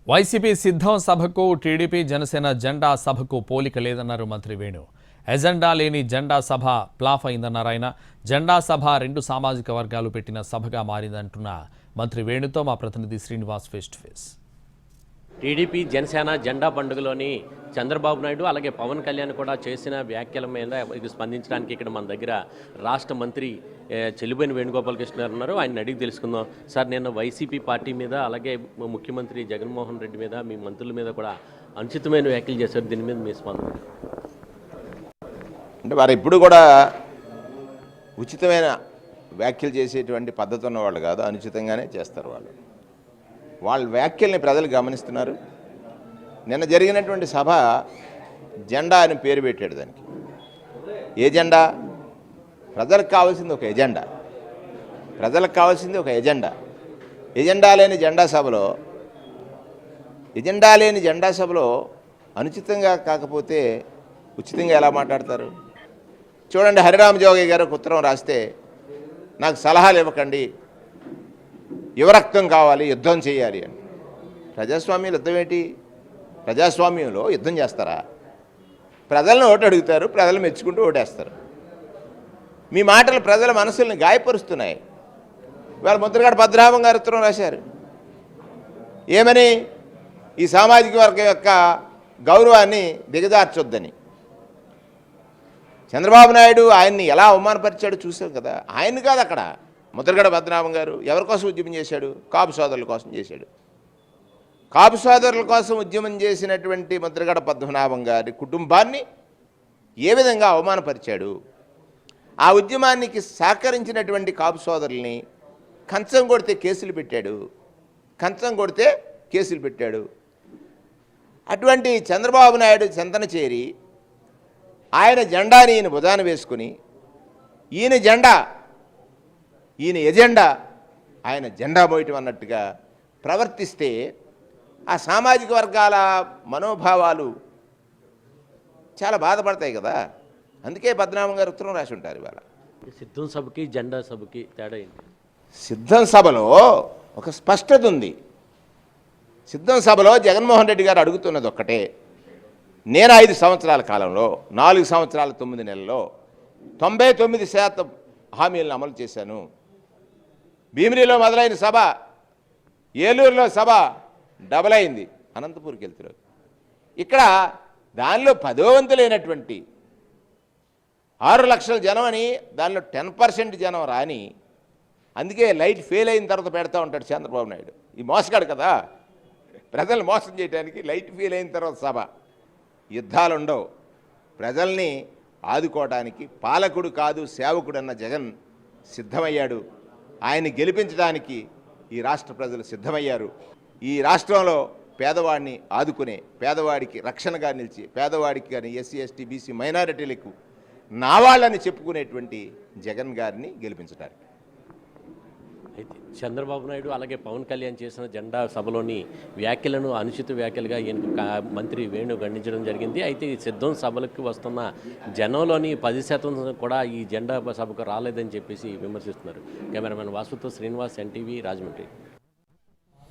YCP సిద్ధం సభకు TDP Janasena జెండా సభకు పోలిక లేదన్నారు మంత్రి వేణు. ఎజెండా లేని జెండా సభ ప్లాఫ్ అయిందన్నారు ఆయన. జెండా సభ రెండు సామాజిక వర్గాలు పెట్టిన సభగా మారిందంటున్న మంత్రి వేణుతో మా ప్రతినిధి Srinivas face to face. TDP Janasena జెండా పండుగలోని చంద్రబాబు నాయుడు అలాగే పవన్ కళ్యాణ్ కూడా చేసిన వ్యాఖ్యల మీద స్పందించడానికి ఇక్కడ మన దగ్గర రాష్ట్ర మంత్రి చెల్లిబోయిన వేణుగోపాలకృష్ణ గారు ఉన్నారు. ఆయన అడిగి తెలుసుకుందాం. సార్, నిన్న వైసీపీ పార్టీ మీద అలాగే ముఖ్యమంత్రి జగన్మోహన్ రెడ్డి మీద మీ మంత్రుల మీద కూడా అనుచితమైన వ్యాఖ్యలు చేశారు. దీని మీద మీ స్పందన? అంటే వారు ఇప్పుడు కూడా ఉచితమైన వ్యాఖ్యలు చేసేటువంటి పద్ధతి ఉన్నవాళ్ళు కాదు, అనుచితంగానే చేస్తారు. వాళ్ళ వ్యాఖ్యల్ని ప్రజలు గమనిస్తున్నారు. నిన్న జరిగినటువంటి సభ జెండా అని పేరు పెట్టాడు దానికి. ఏ జెండా? ప్రజలకు కావాల్సింది ఒక ఎజెండా. ప్రజలకు కావాల్సింది ఒక ఎజెండా. ఎజెండా లేని జెండా సభలో అనుచితంగా కాకపోతే ఉచితంగా ఎలా మాట్లాడతారు? చూడండి, హరిరామ జోగి గారు ఉత్తరం రాస్తే నాకు సలహాలు ఇవ్వకండి, యువరక్తం కావాలి, యుద్ధం చేయాలి అని. ప్రజాస్వామ్యంలో యుద్ధం ఏంటి? ప్రజాస్వామ్యంలో యుద్ధం చేస్తారా? ప్రజలను ఓటు అడుగుతారు, ప్రజలు మెచ్చుకుంటూ ఓటేస్తారు. మీ మాటలు ప్రజల మనసుల్ని గాయపరుస్తున్నాయి. ఇవాళ ముద్రగడ పద్మనాభం గారు ఉత్తరం రాశారు. ఏమని? ఈ సామాజిక వర్గం యొక్క గౌరవాన్ని దిగజార్చొద్దని. చంద్రబాబు నాయుడు ఆయన్ని ఎలా అవమానపరిచాడో చూసాం కదా. ఆయన్ని కాదు, అక్కడ ముద్రగడ పద్మనాభం గారు ఎవరి కోసం ఉద్యమం చేశాడు? కాపు సోదరుల కోసం చేశాడు. కాపు సోదరుల కోసం ఉద్యమం చేసినటువంటి ముద్రగడ పద్మనాభం గారి కుటుంబాన్ని ఏ విధంగా అవమానపరిచాడు? ఆ ఉద్యమానికి సహకరించినటువంటి కాపు సోదరుల్ని కంచం కొడితే కేసులు పెట్టాడు. అటువంటి చంద్రబాబు నాయుడు చెంతన చేరి ఆయన జెండాని ఈయన భుజాన వేసుకుని ఈయన ఎజెండా ఆయన జెండా మోయటం అన్నట్టుగా ప్రవర్తిస్తే ఆ సామాజిక వర్గాల మనోభావాలు చాలా బాధపడతాయి కదా. అందుకే పద్మనాభం గారు ఉత్తరం రాసి ఉంటారు. ఇవాళ సిద్ధం సభకి జెండా సభకి తేడా ఏంటి? సిద్ధం సభలో ఒక స్పష్టత ఉంది. సిద్ధం సభలో జగన్మోహన్ రెడ్డి గారు అడుగుతున్నది ఒక్కటే. నేను 5 సంవత్సరాల కాలంలో 4 సంవత్సరాల 9 నెలల్లో 99% హామీలను అమలు చేశాను. భీమిలిలో మొదలైన సభ ఏలూరులో సభ డబల్ అయింది, అనంతపూర్కి వెళ్తున్నారు. ఇక్కడ దానిలో 10వ వంతు లేనటువంటి 6 లక్షల జనం అని దానిలో 10% జనం రాని, అందుకే లైట్ ఫెయిల్ అయిన తర్వాత పెడతా ఉంటాడు చంద్రబాబు నాయుడు. ఈ మోసగాడు కదా, ప్రజల్ని మోసం చేయడానికి లైట్ ఫెయిల్ అయిన తర్వాత సభ. యుద్ధాలు ఉండవు. ప్రజల్ని ఆదుకోవడానికి పాలకుడు కాదు సేవకుడు అన్న జగన్ సిద్ధమయ్యాడు. ఆయన్ని గెలిపించడానికి ఈ రాష్ట్ర ప్రజలు సిద్ధమయ్యారు. ఈ రాష్ట్రంలో పేదవాడిని ఆదుకునే, పేదవాడికి రక్షణగా నిలిచి, పేదవాడికి కానీ ఎస్సీ ఎస్టీ బీసీ మైనారిటీలకు నా వాళ్ళని చెప్పుకునేటువంటి జగన్ గారిని గెలిపించడానికి. అయితే చంద్రబాబు నాయుడు అలాగే పవన్ కళ్యాణ్ చేసిన జెండా సభలోని వ్యాఖ్యలను అనుచిత వ్యాఖ్యలుగా మంత్రి వేణు ఖండించడం జరిగింది. అయితే ఈ సిద్ధం సభలకు వస్తున్న జనంలోని 10% కూడా ఈ జెండా సభకు రాలేదని చెప్పేసి విమర్శిస్తున్నారు. కెమెరామెన్ వాసుతో శ్రీనివాస్, ఎన్టీవీ, రాజమండ్రి.